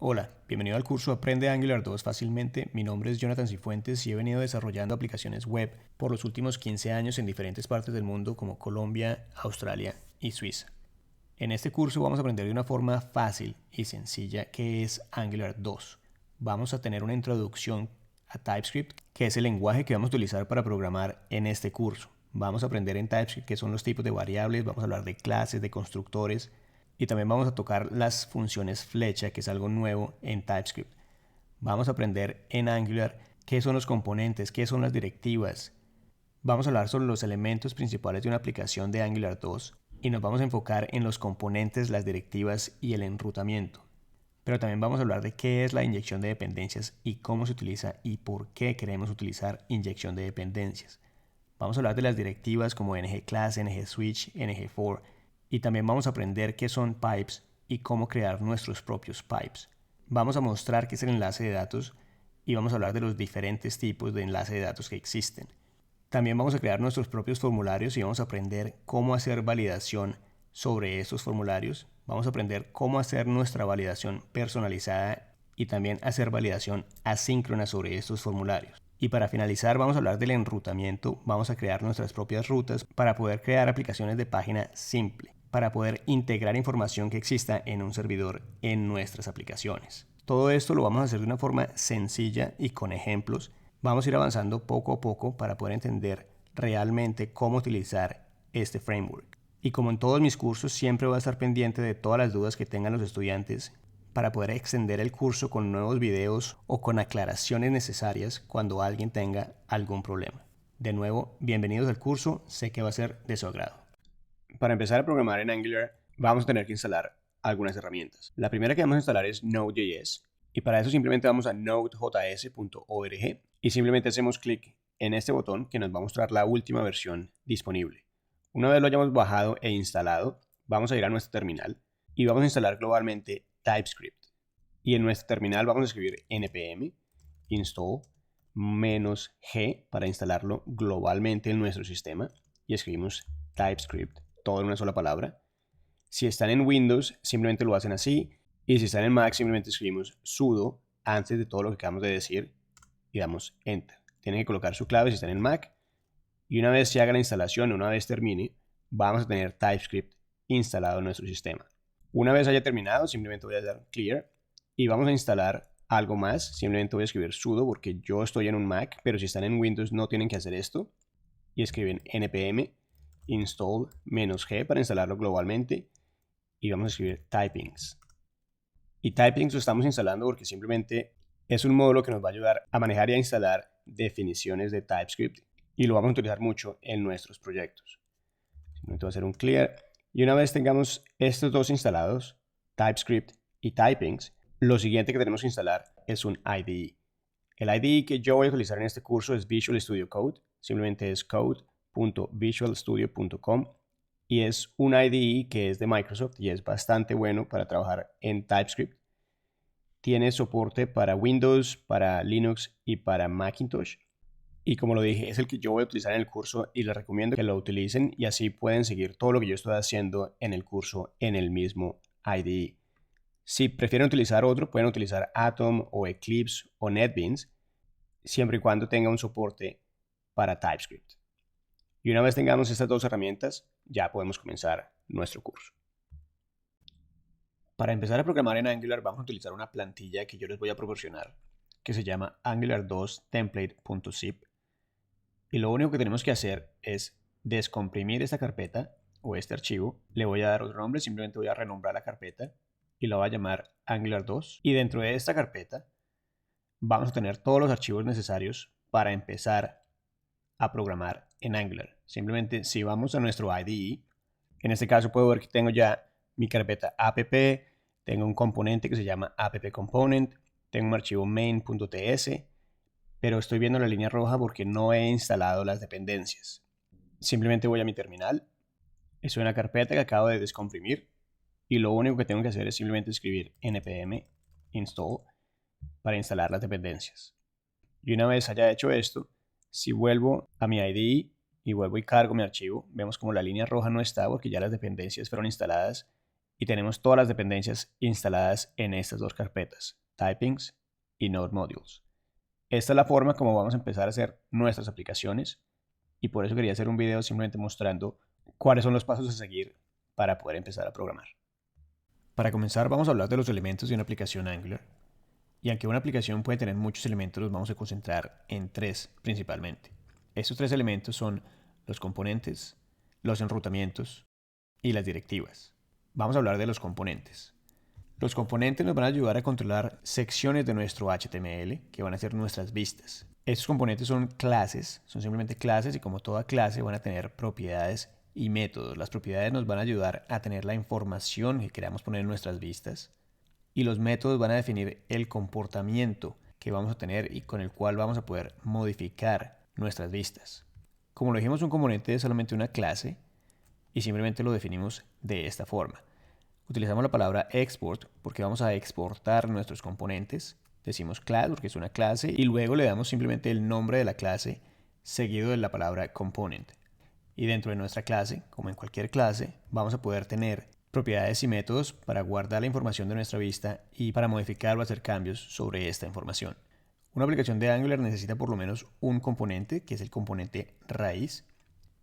Hola, bienvenido al curso Aprende Angular 2 fácilmente. Mi nombre es Jonathan Cifuentes y he venido desarrollando aplicaciones web por los últimos 15 años en diferentes partes del mundo como Colombia, Australia y Suiza. En este curso vamos a aprender de una forma fácil y sencilla qué es Angular 2. Vamos a tener una introducción a TypeScript, que es el lenguaje que vamos a utilizar para programar en este curso. Vamos a aprender en TypeScript qué son los tipos de variables, vamos a hablar de clases, de constructores, y también vamos a tocar las funciones flecha, que es algo nuevo en TypeScript. Vamos a aprender en Angular qué son los componentes, qué son las directivas. Vamos a hablar sobre los elementos principales de una aplicación de Angular 2 y nos vamos a enfocar en los componentes, las directivas y el enrutamiento. Pero también vamos a hablar de qué es la inyección de dependencias y cómo se utiliza y por qué queremos utilizar inyección de dependencias. Vamos a hablar de las directivas como ngClass, ngSwitch, ngFor, y también vamos a aprender qué son pipes y cómo crear nuestros propios pipes. Vamos a mostrar qué es el enlace de datos y vamos a hablar de los diferentes tipos de enlace de datos que existen. También vamos a crear nuestros propios formularios y vamos a aprender cómo hacer validación sobre estos formularios. Vamos a aprender cómo hacer nuestra validación personalizada y también hacer validación asíncrona sobre estos formularios. Y para finalizar vamos a hablar del enrutamiento. Vamos a crear nuestras propias rutas para poder crear aplicaciones de página simple, para poder integrar información que exista en un servidor en nuestras aplicaciones. Todo esto lo vamos a hacer de una forma sencilla y con ejemplos. Vamos a ir avanzando poco a poco para poder entender realmente cómo utilizar este framework. Y como en todos mis cursos, siempre voy a estar pendiente de todas las dudas que tengan los estudiantes para poder extender el curso con nuevos videos o con aclaraciones necesarias cuando alguien tenga algún problema. De nuevo, bienvenidos al curso, sé que va a ser de su agrado. Para empezar a programar en Angular, vamos a tener que instalar algunas herramientas. La primera que vamos a instalar es Node.js, y para eso simplemente vamos a nodejs.org y simplemente hacemos clic en este botón que nos va a mostrar la última versión disponible. Una vez lo hayamos bajado e instalado, vamos a ir a nuestro terminal y vamos a instalar globalmente TypeScript. Y en nuestro terminal vamos a escribir npm install -g para instalarlo globalmente en nuestro sistema y escribimos TypeScript, todo en una sola palabra. Si están en Windows, simplemente lo hacen así, y si están en Mac, simplemente escribimos sudo antes de todo lo que acabamos de decir y damos Enter. Tienen que colocar su clave si están en Mac, y una vez se haga la instalación, una vez termine, vamos a tener TypeScript instalado en nuestro sistema. Una vez haya terminado, simplemente voy a dar Clear y vamos a instalar algo más. Simplemente voy a escribir sudo porque yo estoy en un Mac, pero si están en Windows no tienen que hacer esto. Y escriben npm install -g para instalarlo globalmente y vamos a escribir typings. Y typings lo estamos instalando porque simplemente es un módulo que nos va a ayudar a manejar y a instalar definiciones de TypeScript y lo vamos a utilizar mucho en nuestros proyectos. Simplemente voy a hacer un clear y una vez tengamos estos dos instalados, TypeScript y typings, lo siguiente que tenemos que instalar es un IDE. El IDE que yo voy a utilizar en este curso es Visual Studio Code, simplemente es code.visualstudio.com y es un IDE que es de Microsoft y es bastante bueno para trabajar en TypeScript. Tiene soporte para Windows, para Linux y para Macintosh. Y como lo dije, es el que yo voy a utilizar en el curso y les recomiendo que lo utilicen y así pueden seguir todo lo que yo estoy haciendo en el curso en el mismo IDE. Si prefieren utilizar otro, pueden utilizar Atom o Eclipse o NetBeans, siempre y cuando tenga un soporte para TypeScript. Y una vez tengamos estas dos herramientas, ya podemos comenzar nuestro curso. Para empezar a programar en Angular vamos a utilizar una plantilla que yo les voy a proporcionar, que se llama angular2template.zip. Y lo único que tenemos que hacer es descomprimir esta carpeta o este archivo. Le voy a dar otro nombre, simplemente voy a renombrar la carpeta y la voy a llamar Angular2. Y dentro de esta carpeta vamos a tener todos los archivos necesarios para empezar a programar en Angular. Simplemente si vamos a nuestro IDE, en este caso puedo ver que tengo ya mi carpeta app, tengo un componente que se llama app-component, tengo un archivo main.ts, pero estoy viendo la línea roja porque no he instalado las dependencias. Simplemente voy a mi terminal, es una carpeta que acabo de descomprimir y lo único que tengo que hacer es simplemente escribir npm install para instalar las dependencias. Y una vez haya hecho esto, si vuelvo a mi IDE y vuelvo y cargo mi archivo, vemos como la línea roja no está porque ya las dependencias fueron instaladas y tenemos todas las dependencias instaladas en estas dos carpetas, Typings y Node Modules. Esta es la forma como vamos a empezar a hacer nuestras aplicaciones y por eso quería hacer un video simplemente mostrando cuáles son los pasos a seguir para poder empezar a programar. Para comenzar vamos a hablar de los elementos de una aplicación Angular. Y aunque una aplicación puede tener muchos elementos, los vamos a concentrar en tres principalmente. Estos tres elementos son los componentes, los enrutamientos y las directivas. Vamos a hablar de los componentes. Los componentes nos van a ayudar a controlar secciones de nuestro HTML, que van a ser nuestras vistas. Estos componentes son clases, son simplemente clases y como toda clase van a tener propiedades y métodos. Las propiedades nos van a ayudar a tener la información que queramos poner en nuestras vistas y los métodos van a definir el comportamiento que vamos a tener y con el cual vamos a poder modificar nuestras vistas. Como lo dijimos, un componente es solamente una clase y simplemente lo definimos de esta forma. Utilizamos la palabra export porque vamos a exportar nuestros componentes. Decimos class porque es una clase y luego le damos simplemente el nombre de la clase seguido de la palabra component. Y dentro de nuestra clase, como en cualquier clase, vamos a poder tener propiedades y métodos para guardar la información de nuestra vista y para modificar o hacer cambios sobre esta información. Una aplicación de Angular necesita por lo menos un componente, que es el componente raíz.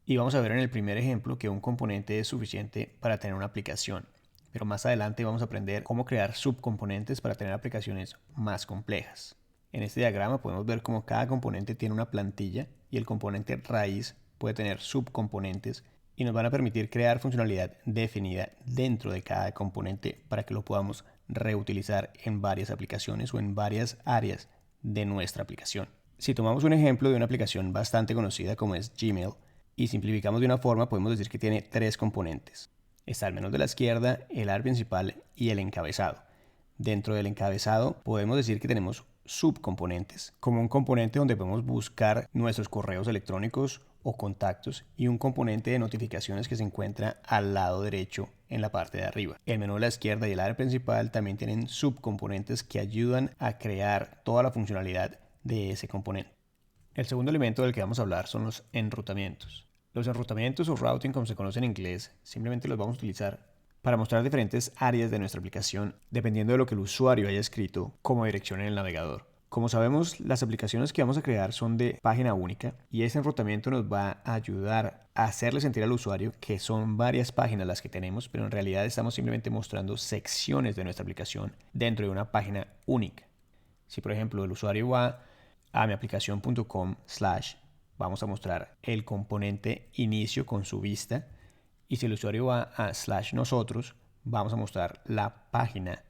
Y vamos a ver en el primer ejemplo que un componente es suficiente para tener una aplicación. Pero más adelante vamos a aprender cómo crear subcomponentes para tener aplicaciones más complejas. En este diagrama podemos ver cómo cada componente tiene una plantilla y el componente raíz puede tener subcomponentes y nos van a permitir crear funcionalidad definida dentro de cada componente para que lo podamos reutilizar en varias aplicaciones o en varias áreas de nuestra aplicación. Si tomamos un ejemplo de una aplicación bastante conocida como es Gmail y simplificamos de una forma, podemos decir que tiene tres componentes. Está al menos de la izquierda, el área principal y el encabezado. Dentro del encabezado podemos decir que tenemos subcomponentes, como un componente donde podemos buscar nuestros correos electrónicos o contactos y un componente de notificaciones que se encuentra al lado derecho en la parte de arriba. El menú de la izquierda y el área principal también tienen subcomponentes que ayudan a crear toda la funcionalidad de ese componente. El segundo elemento del que vamos a hablar son los enrutamientos. Los enrutamientos o routing, como se conoce en inglés, simplemente los vamos a utilizar para mostrar diferentes áreas de nuestra aplicación dependiendo de lo que el usuario haya escrito como dirección en el navegador. Como sabemos, las aplicaciones que vamos a crear son de página única y ese enrutamiento nos va a ayudar a hacerle sentir al usuario que son varias páginas las que tenemos, pero en realidad estamos simplemente mostrando secciones de nuestra aplicación dentro de una página única. Si por ejemplo el usuario va a miaplicación.com/ vamos a mostrar el componente inicio con su vista y si el usuario va a /nosotros vamos a mostrar la página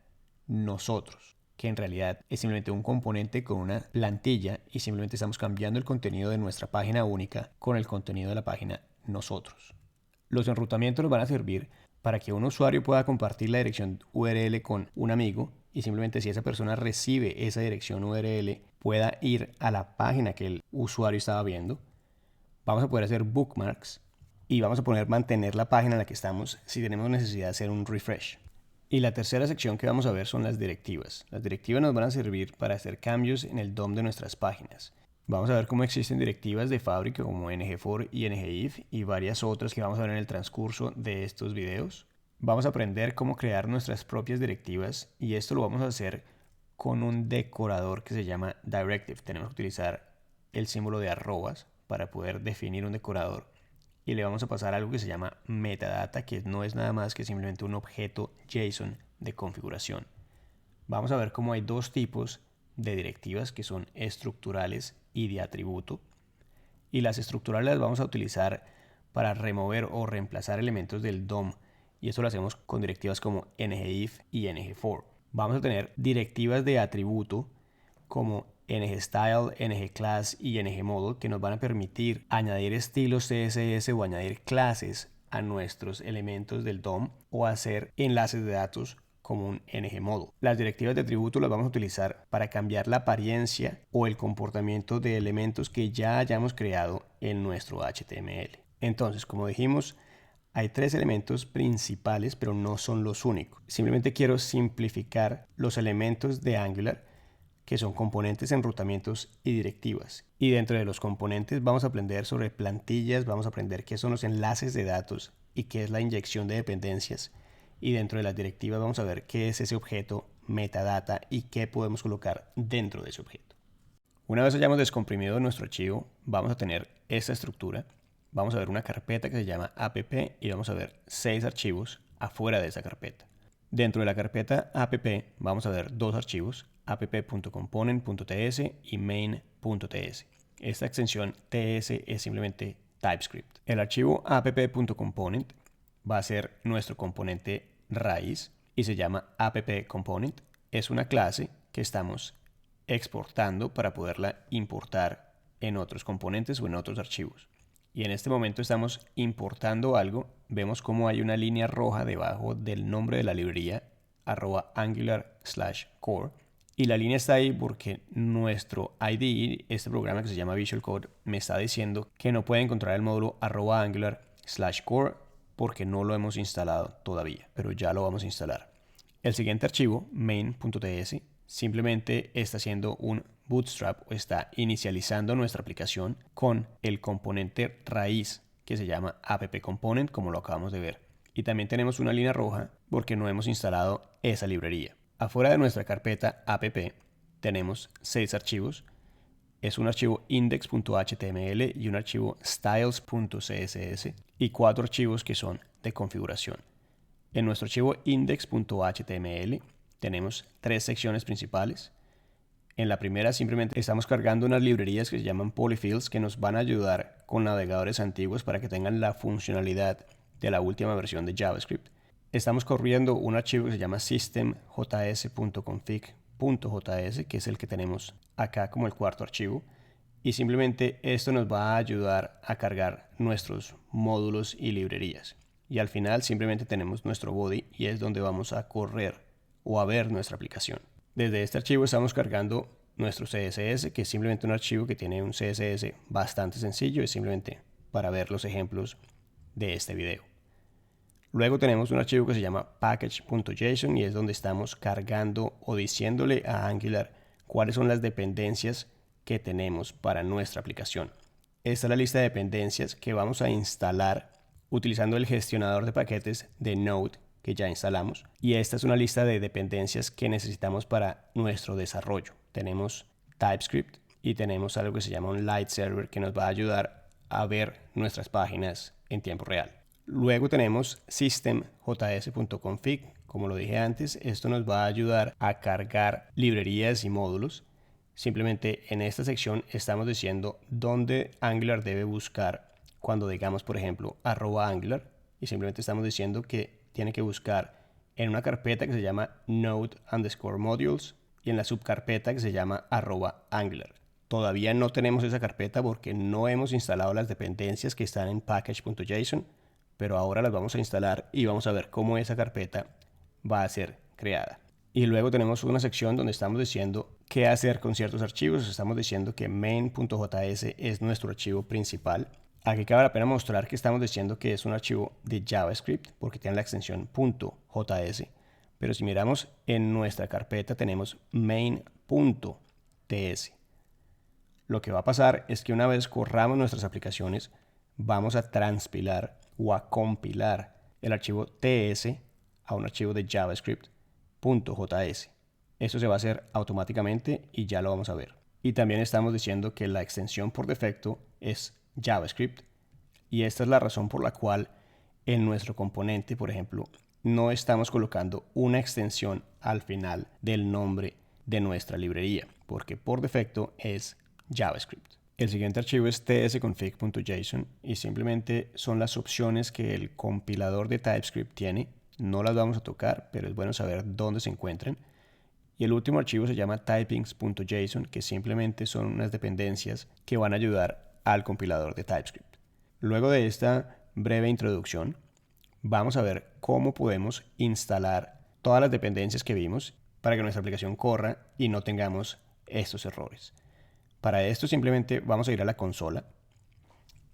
nosotros, que en realidad es simplemente un componente con una plantilla y simplemente estamos cambiando el contenido de nuestra página única con el contenido de la página nosotros. Los enrutamientos nos van a servir para que un usuario pueda compartir la dirección URL con un amigo y simplemente si esa persona recibe esa dirección URL pueda ir a la página que el usuario estaba viendo. Vamos a poder hacer bookmarks y vamos a poder mantener la página en la que estamos si tenemos necesidad de hacer un refresh. Y la tercera sección que vamos a ver son las directivas. Las directivas nos van a servir para hacer cambios en el DOM de nuestras páginas. Vamos a ver cómo existen directivas de fábrica como ngFor y ngIf y varias otras que vamos a ver en el transcurso de estos videos. Vamos a aprender cómo crear nuestras propias directivas y esto lo vamos a hacer con un decorador que se llama directive. Tenemos que utilizar el símbolo de arrobas para poder definir un decorador y le vamos a pasar algo que se llama metadata, que no es nada más que simplemente un objeto JSON de configuración. Vamos a ver cómo hay dos tipos de directivas que son estructurales y de atributo. Y las estructurales las vamos a utilizar para remover o reemplazar elementos del DOM y eso lo hacemos con directivas como ngIf y ngFor. Vamos a tener directivas de atributo como ngStyle, ngClass y ngModel que nos van a permitir añadir estilos CSS o añadir clases a nuestros elementos del DOM o hacer enlaces de datos como un ngModel. Las directivas de atributo las vamos a utilizar para cambiar la apariencia o el comportamiento de elementos que ya hayamos creado en nuestro HTML. Entonces, como dijimos, hay tres elementos principales, pero no son los únicos. Simplemente quiero simplificar los elementos de Angular, que son componentes, enrutamientos y directivas. Y dentro de los componentes vamos a aprender sobre plantillas, vamos a aprender qué son los enlaces de datos y qué es la inyección de dependencias. y dentro de las directivas vamos a ver qué es ese objeto metadata y qué podemos colocar dentro de ese objeto. Una vez hayamos descomprimido nuestro archivo, vamos a tener esta estructura. Vamos a ver una carpeta que se llama app y vamos a ver 6 archivos afuera de esa carpeta. Dentro de la carpeta app vamos a ver 2 archivos, app.component.ts y main.ts. Esta extensión ts es simplemente TypeScript. El archivo app.component va a ser nuestro componente raíz y se llama app.component. Es una clase que estamos exportando para poderla importar en otros componentes o en otros archivos. Y en este momento estamos importando algo. Vemos cómo hay una línea roja debajo del nombre de la librería @angular/core. Y la línea está ahí porque nuestro IDE, este programa que se llama Visual Code, me está diciendo que no puede encontrar el módulo @angular/core porque no lo hemos instalado todavía, pero ya lo vamos a instalar. El siguiente archivo, main.ts, simplemente está haciendo un bootstrap o está inicializando nuestra aplicación con el componente raíz que se llama app.component, como lo acabamos de ver. Y también tenemos una línea roja porque no hemos instalado esa librería. Afuera de nuestra carpeta app tenemos 6 archivos. Es un archivo index.html y un archivo styles.css y 4 archivos que son de configuración. En nuestro archivo index.html tenemos 3 secciones principales. En la primera simplemente estamos cargando unas librerías que se llaman polyfills que nos van a ayudar con navegadores antiguos para que tengan la funcionalidad de la última versión de JavaScript. Estamos corriendo un archivo que se llama systemjs.config.js, que es el que tenemos acá como el cuarto archivo. Y simplemente esto nos va a ayudar a cargar nuestros módulos y librerías. Y al final simplemente tenemos nuestro body y es donde vamos a correr o a ver nuestra aplicación. Desde este archivo estamos cargando nuestro CSS, que es simplemente un archivo que tiene un CSS bastante sencillo, es simplemente para ver los ejemplos de este video. Luego tenemos un archivo que se llama package.json y es donde estamos cargando o diciéndole a Angular cuáles son las dependencias que tenemos para nuestra aplicación. Esta es la lista de dependencias que vamos a instalar utilizando el gestionador de paquetes de Node que ya instalamos. Y esta es una lista de dependencias que necesitamos para nuestro desarrollo. Tenemos TypeScript y tenemos algo que se llama un Light Server que nos va a ayudar a ver nuestras páginas en tiempo real. Luego tenemos systemjs.config. Como lo dije antes, esto nos va a ayudar a cargar librerías y módulos. Simplemente en esta sección estamos diciendo dónde Angular debe buscar cuando digamos, por ejemplo, @Angular. Y simplemente estamos diciendo que tiene que buscar en una carpeta que se llama node_modules y en la subcarpeta que se llama @Angular. Todavía no tenemos esa carpeta porque no hemos instalado las dependencias que están en package.json, pero ahora las vamos a instalar y vamos a ver cómo esa carpeta va a ser creada. Y luego tenemos una sección donde estamos diciendo qué hacer con ciertos archivos. Estamos diciendo que main.js es nuestro archivo principal. Aquí cabe la pena mostrar que estamos diciendo que es un archivo de JavaScript porque tiene la extensión .js. Pero si miramos en nuestra carpeta tenemos main.ts. Lo que va a pasar es que una vez corramos nuestras aplicaciones, vamos a transpilar o a compilar el archivo ts a un archivo de javascript.js. Eso se va a hacer automáticamente y ya lo vamos a ver. Y también estamos diciendo que la extensión por defecto es JavaScript y esta es la razón por la cual en nuestro componente, por ejemplo, no estamos colocando una extensión al final del nombre de nuestra librería porque por defecto es JavaScript. El siguiente archivo es tsconfig.json y simplemente son las opciones que el compilador de TypeScript tiene. No las vamos a tocar, pero es bueno saber dónde se encuentran. Y el último archivo se llama typings.json, que simplemente son unas dependencias que van a ayudar al compilador de TypeScript. Luego de esta breve introducción, vamos a ver cómo podemos instalar todas las dependencias que vimos para que nuestra aplicación corra y no tengamos estos errores. Para esto simplemente vamos a ir a la consola.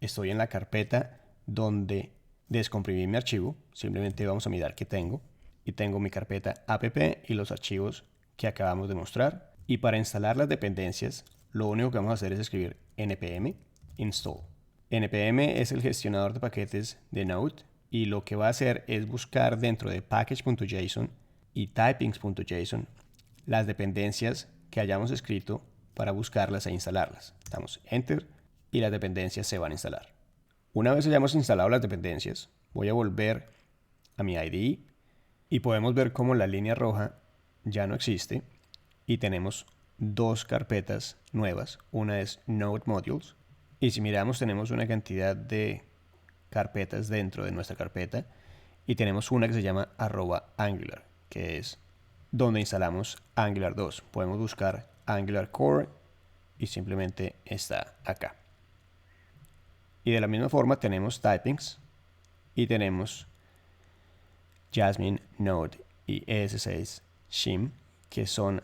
Estoy en la carpeta donde descomprimí mi archivo. Simplemente vamos a mirar qué tengo. Y tengo mi carpeta app y los archivos que acabamos de mostrar. Y para instalar las dependencias, lo único que vamos a hacer es escribir npm install. npm es el gestionador de paquetes de Node y lo que va a hacer es buscar dentro de package.json y typings.json las dependencias que hayamos escrito para buscarlas e instalarlas. Damos Enter y las dependencias se van a instalar. Una vez hayamos instalado las dependencias, voy a volver a mi IDE y podemos ver cómo la línea roja ya no existe y tenemos dos carpetas nuevas. Una es Node Modules y si miramos tenemos una cantidad de carpetas dentro de nuestra carpeta y tenemos una que se llama @Angular, que es donde instalamos Angular 2. Podemos buscar Angular Core y simplemente está acá. Y de la misma forma tenemos typings y tenemos Jasmine, Node y ES6 Shim, que son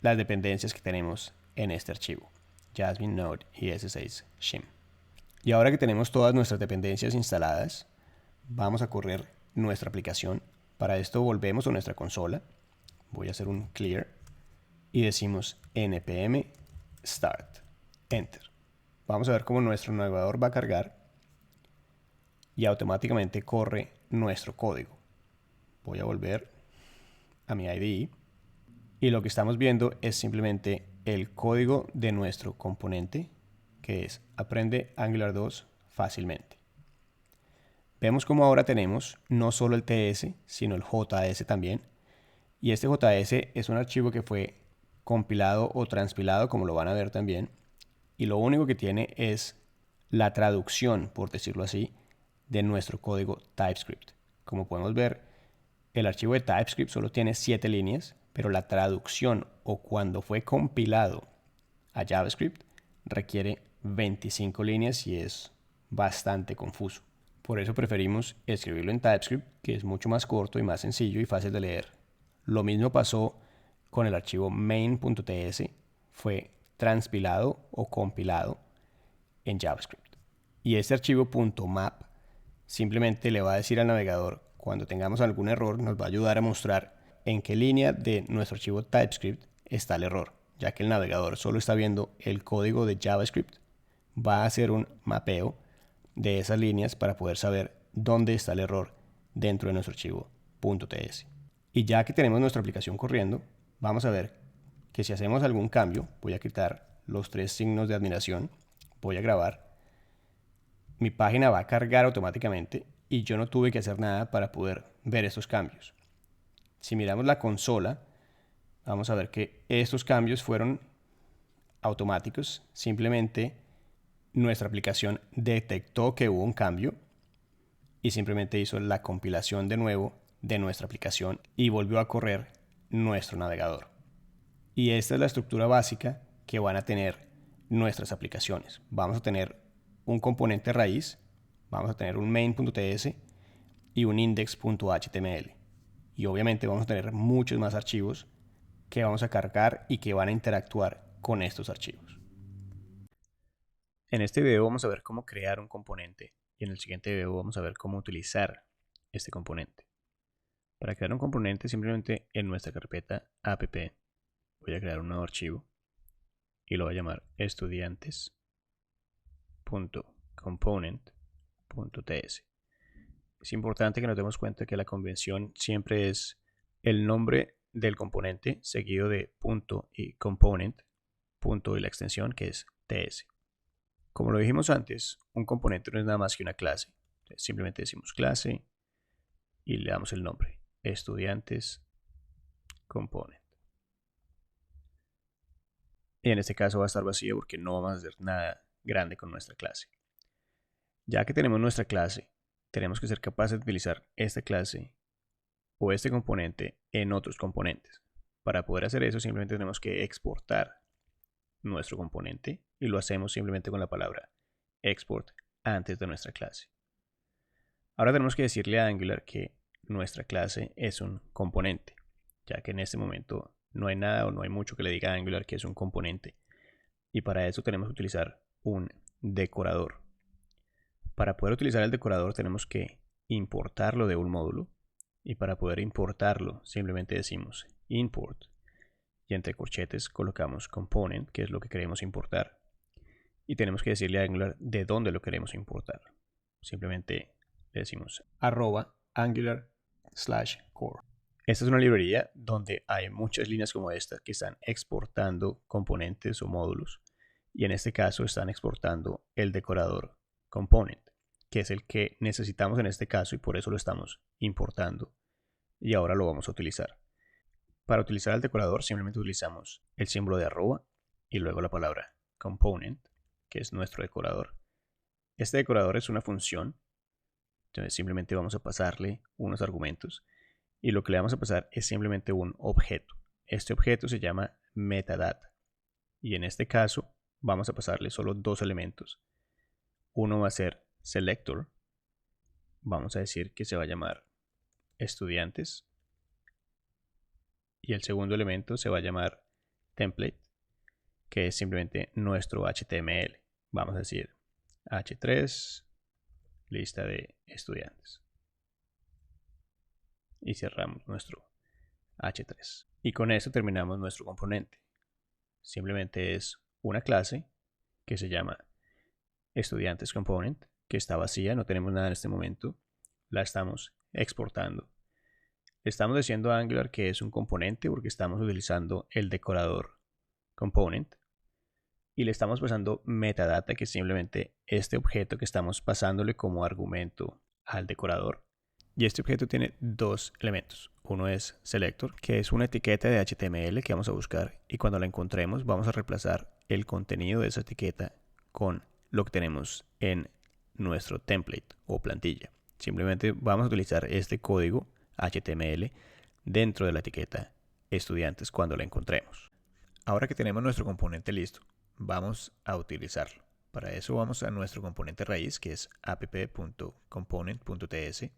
las dependencias que tenemos en este archivo. Jasmine, Node y ES6 Shim. Y ahora que tenemos todas nuestras dependencias instaladas, vamos a correr nuestra aplicación. Para esto volvemos a nuestra consola. Voy a hacer un clear y decimos npm start, enter. Vamos a ver cómo nuestro navegador va a cargar y automáticamente corre nuestro código. Voy a volver a mi IDE y lo que estamos viendo es simplemente el código de nuestro componente, que es aprende Angular 2 fácilmente. Vemos como ahora tenemos no solo el TS, sino el JS también. Y este JS es un archivo que fue compilado o transpilado, como lo van a ver también. Y lo único que tiene es la traducción, por decirlo así, de nuestro código TypeScript. Como podemos ver, el archivo de TypeScript solo tiene 7 líneas, pero la traducción o cuando fue compilado a JavaScript requiere 25 líneas y es bastante confuso. Por eso preferimos escribirlo en TypeScript, que es mucho más corto y más sencillo y fácil de leer. Lo mismo pasó con el archivo main.ts, fue transpilado o compilado en JavaScript. Y este archivo .map simplemente le va a decir al navegador, cuando tengamos algún error, nos va a ayudar a mostrar en qué línea de nuestro archivo TypeScript está el error, ya que el navegador solo está viendo el código de JavaScript. Va a hacer un mapeo de esas líneas para poder saber dónde está el error dentro de nuestro archivo .ts. Y ya que tenemos nuestra aplicación corriendo, vamos a ver que si hacemos algún cambio, voy a quitar los 3 signos de admiración, voy a grabar, mi página va a cargar automáticamente y yo no tuve que hacer nada para poder ver estos cambios. Si miramos la consola, vamos a ver que estos cambios fueron automáticos. Simplemente nuestra aplicación detectó que hubo un cambio y simplemente hizo la compilación de nuevo de nuestra aplicación y volvió a correr nuestro navegador. Y esta es la estructura básica que van a tener nuestras aplicaciones. Vamos a tener un componente raíz, vamos a tener un main.ts y un index.html. Y obviamente vamos a tener muchos más archivos que vamos a cargar y que van a interactuar con estos archivos. En este video vamos a ver cómo crear un componente y en el siguiente video vamos a ver cómo utilizar este componente. Para crear un componente, simplemente en nuestra carpeta app voy a crear un nuevo archivo y lo voy a llamar estudiantes.component.ts. Es importante que nos demos cuenta que la convención siempre es el nombre del componente seguido de punto y component, punto y la extensión que es ts. Como lo dijimos antes, un componente no es nada más que una clase. Entonces, simplemente decimos clase y le damos el nombre, estudiantes component. Y en este caso va a estar vacío porque no vamos a hacer nada grande con nuestra clase. Ya que tenemos nuestra clase, tenemos que ser capaces de utilizar esta clase o este componente en otros componentes. Para poder hacer eso simplemente tenemos que exportar nuestro componente y lo hacemos simplemente con la palabra export antes de nuestra clase. Ahora tenemos que decirle a Angular que nuestra clase es un componente, ya que en este momento no hay nada o no hay mucho que le diga a Angular que es un componente. Y para eso tenemos que utilizar un decorador. Para poder utilizar el decorador tenemos que importarlo de un módulo. Y para poder importarlo simplemente decimos import y entre corchetes colocamos component, que es lo que queremos importar. Y tenemos que decirle a Angular de dónde lo queremos importar. Simplemente le decimos @angular/core. Esta es una librería donde hay muchas líneas como esta que están exportando componentes o módulos. Y en este caso están exportando el decorador component, que es el que necesitamos en este caso y por eso lo estamos importando. Y ahora lo vamos a utilizar. Para utilizar el decorador simplemente utilizamos el símbolo de arroba y luego la palabra component, que es nuestro decorador. Este decorador es una función, entonces simplemente vamos a pasarle unos argumentos y lo que le vamos a pasar es simplemente un objeto. Este objeto se llama metadata y en este caso vamos a pasarle solo dos elementos. Uno va a ser selector, vamos a decir que se va a llamar estudiantes, y el segundo elemento se va a llamar template, que es simplemente nuestro HTML. Vamos a decir H3, lista de estudiantes. Y cerramos nuestro H3. Y con eso terminamos nuestro componente. Simplemente es una clase que se llama estudiantes component, que está vacía, no tenemos nada en este momento. La estamos exportando. Estamos diciendo a Angular que es un componente porque estamos utilizando el decorador component. Y le estamos pasando metadata, que es simplemente este objeto que estamos pasándole como argumento al decorador. Y este objeto tiene dos elementos. Uno es selector, que es una etiqueta de HTML que vamos a buscar y cuando la encontremos vamos a reemplazar el contenido de esa etiqueta con lo que tenemos en nuestro template o plantilla. Simplemente vamos a utilizar este código HTML dentro de la etiqueta estudiantes cuando la encontremos. Ahora que tenemos nuestro componente listo, vamos a utilizarlo. Para eso vamos a nuestro componente raíz, que es app.component.ts.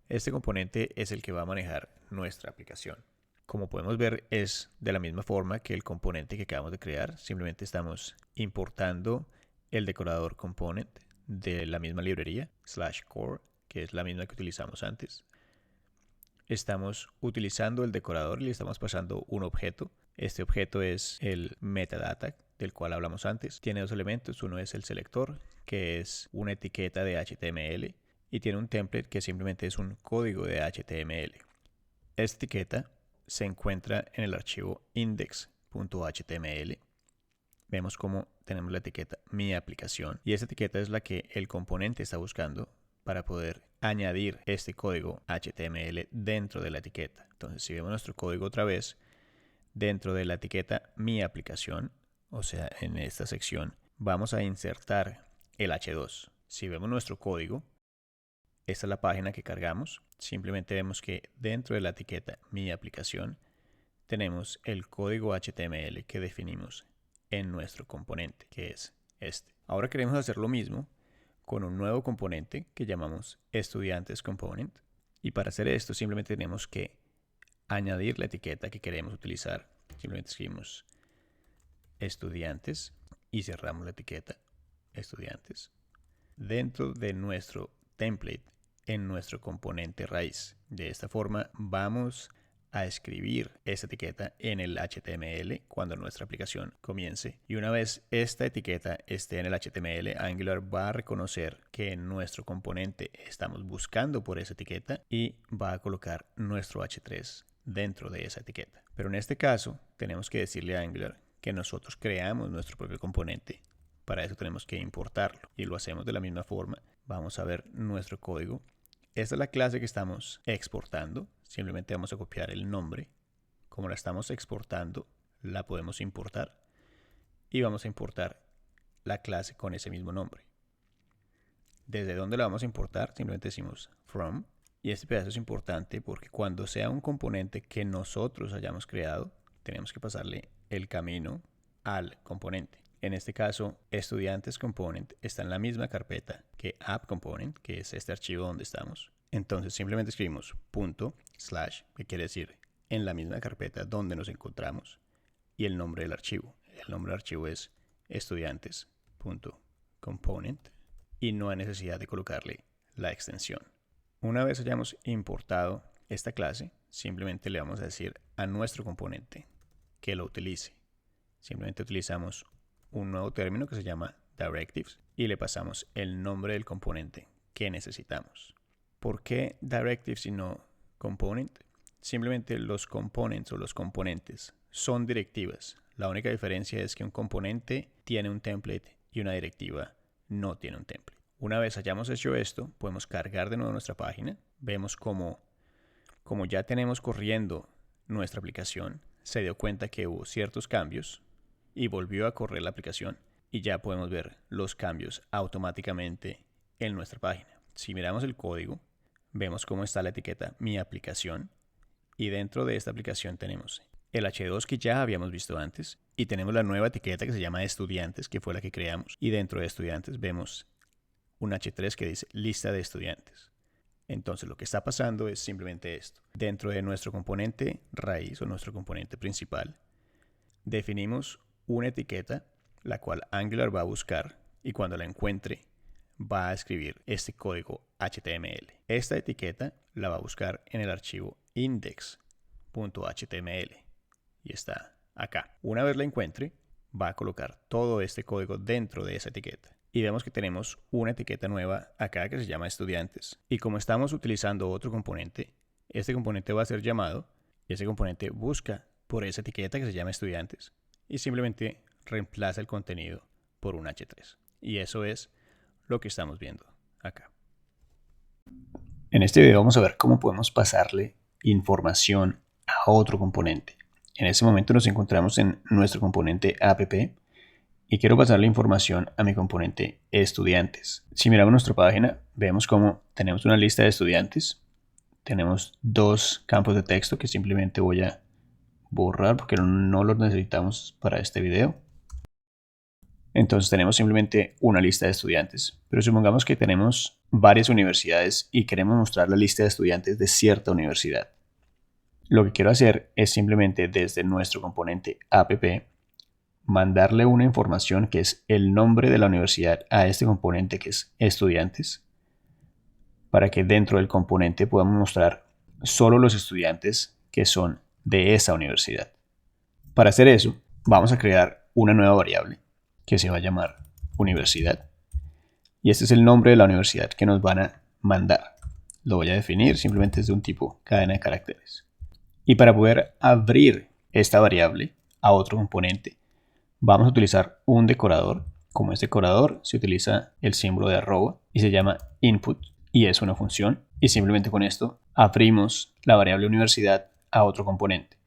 Este componente es el que va a manejar nuestra aplicación. Como podemos ver, es de la misma forma que el componente que acabamos de crear. Simplemente estamos importando el decorador component de la misma librería, /core, que es la misma que utilizamos antes. Estamos utilizando el decorador y le estamos pasando un objeto. Este objeto es el metadata del cual hablamos antes. Tiene dos elementos. Uno es el selector, que es una etiqueta de HTML, y tiene un template que simplemente es un código de HTML. Esta etiqueta se encuentra en el archivo index.html. Vemos cómo tenemos la etiqueta mi aplicación y esta etiqueta es la que el componente está buscando para poder añadir este código HTML dentro de la etiqueta. Entonces, si vemos nuestro código otra vez, dentro de la etiqueta mi aplicación, o sea, en esta sección, vamos a insertar el H2. Si vemos nuestro código, esta es la página que cargamos. Simplemente vemos que dentro de la etiqueta mi aplicación tenemos el código HTML que definimos en nuestro componente, que es este. Ahora queremos hacer lo mismo con un nuevo componente que llamamos estudiantes component. Y para hacer esto simplemente tenemos que añadir la etiqueta que queremos utilizar. Simplemente escribimos estudiantes y cerramos la etiqueta estudiantes dentro de nuestro template en nuestro componente raíz. De esta forma vamos a escribir esta etiqueta en el HTML cuando nuestra aplicación comience. Y una vez esta etiqueta esté en el HTML, Angular va a reconocer que en nuestro componente estamos buscando por esa etiqueta y va a colocar nuestro H3 dentro de esa etiqueta. Pero en este caso tenemos que decirle a Angular que nosotros creamos nuestro propio componente. Para eso tenemos que importarlo y lo hacemos de la misma forma. Vamos a ver nuestro código. Esta es la clase que estamos exportando. Simplemente vamos a copiar el nombre. Como la estamos exportando, la podemos importar. Y vamos a importar la clase con ese mismo nombre. ¿Desde dónde la vamos a importar? Simplemente decimos from. Y este pedazo es importante porque cuando sea un componente que nosotros hayamos creado, tenemos que pasarle el camino al componente. En este caso, estudiantes component está en la misma carpeta que app component, que es este archivo donde estamos. Entonces simplemente escribimos /, que quiere decir en la misma carpeta donde nos encontramos, y el nombre del archivo. El nombre del archivo es estudiantes.component y no hay necesidad de colocarle la extensión. Una vez hayamos importado esta clase, simplemente le vamos a decir a nuestro componente que lo utilice. Simplemente utilizamos un nuevo término que se llama directives y le pasamos el nombre del componente que necesitamos. ¿Por qué directives y no component? Simplemente los components o los componentes son directivas. La única diferencia es que un componente tiene un template y una directiva no tiene un template. Una vez hayamos hecho esto, podemos cargar de nuevo nuestra página. Vemos como ya tenemos corriendo nuestra aplicación, se dio cuenta que hubo ciertos cambios y volvió a correr la aplicación y ya podemos ver los cambios automáticamente en nuestra página. Si miramos el código, vemos cómo está la etiqueta Mi aplicación y dentro de esta aplicación tenemos el H2 que ya habíamos visto antes y tenemos la nueva etiqueta que se llama Estudiantes, que fue la que creamos, y dentro de Estudiantes vemos un H3 que dice Lista de Estudiantes. Entonces lo que está pasando es simplemente esto. Dentro de nuestro componente raíz o nuestro componente principal, definimos una etiqueta la cual Angular va a buscar y cuando la encuentre va a escribir este código HTML. Esta etiqueta la va a buscar en el archivo index.html y está acá. Una vez la encuentre, va a colocar todo este código dentro de esa etiqueta. Y vemos que tenemos una etiqueta nueva acá que se llama estudiantes. Y como estamos utilizando otro componente, este componente va a ser llamado y ese componente busca por esa etiqueta que se llama estudiantes y simplemente reemplaza el contenido por un H3. Y eso es lo que estamos viendo acá. En este video vamos a ver cómo podemos pasarle información a otro componente. En este momento nos encontramos en nuestro componente app y quiero pasarle información a mi componente estudiantes. Si miramos nuestra página, vemos cómo tenemos una lista de estudiantes. Tenemos dos campos de texto que simplemente voy a borrar porque no los necesitamos para este video. Entonces tenemos simplemente una lista de estudiantes. Pero supongamos que tenemos varias universidades y queremos mostrar la lista de estudiantes de cierta universidad. Lo que quiero hacer es simplemente desde nuestro componente app mandarle una información que es el nombre de la universidad a este componente que es estudiantes para que dentro del componente podamos mostrar solo los estudiantes que son de esa universidad. Para hacer eso, vamos a crear una nueva variable que se va a llamar universidad y este es el nombre de la universidad que nos van a mandar. Lo voy a definir simplemente desde un tipo cadena de caracteres. Y para poder abrir esta variable a otro componente, vamos a utilizar un decorador. Como es decorador, se utiliza el símbolo de arroba y se llama input y es una función. Y simplemente con esto abrimos la variable universidad a otro componente.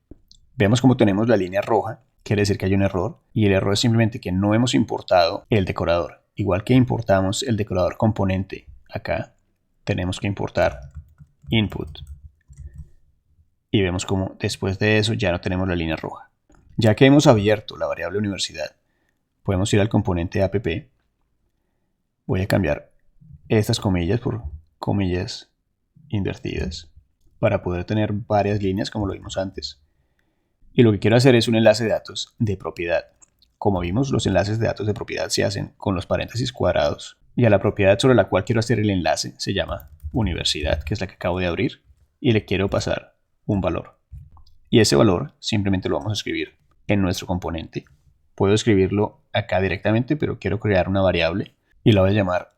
Vemos como tenemos la línea roja, quiere decir que hay un error y el error es simplemente que no hemos importado el decorador. Igual que importamos el decorador componente acá, tenemos que importar input. Y vemos como después de eso ya no tenemos la línea roja. Ya que hemos abierto la variable universidad, podemos ir al componente app. Voy a cambiar estas comillas por comillas invertidas para poder tener varias líneas como lo vimos antes. Y lo que quiero hacer es un enlace de datos de propiedad. Como vimos, los enlaces de datos de propiedad se hacen con los paréntesis cuadrados. Y a la propiedad sobre la cual quiero hacer el enlace se llama universidad, que es la que acabo de abrir. Y le quiero pasar un valor. Y ese valor simplemente lo vamos a escribir en nuestro componente. Puedo escribirlo acá directamente, pero quiero crear una variable y la voy a llamar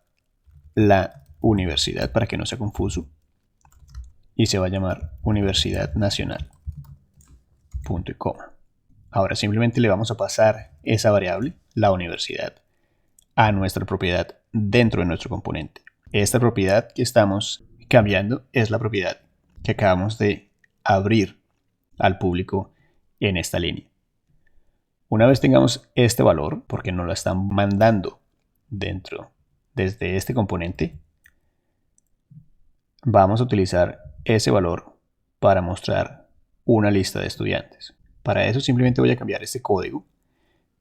la universidad para que no sea confuso. Y se va a llamar Universidad Nacional. Punto y coma. Ahora simplemente le vamos a pasar esa variable, la universidad, a nuestra propiedad dentro de nuestro componente. Esta propiedad que estamos cambiando es la propiedad que acabamos de abrir al público en esta línea. Una vez tengamos este valor, porque nos lo están mandando desde este componente, vamos a utilizar ese valor para mostrar una lista de estudiantes. Para eso simplemente voy a cambiar este código.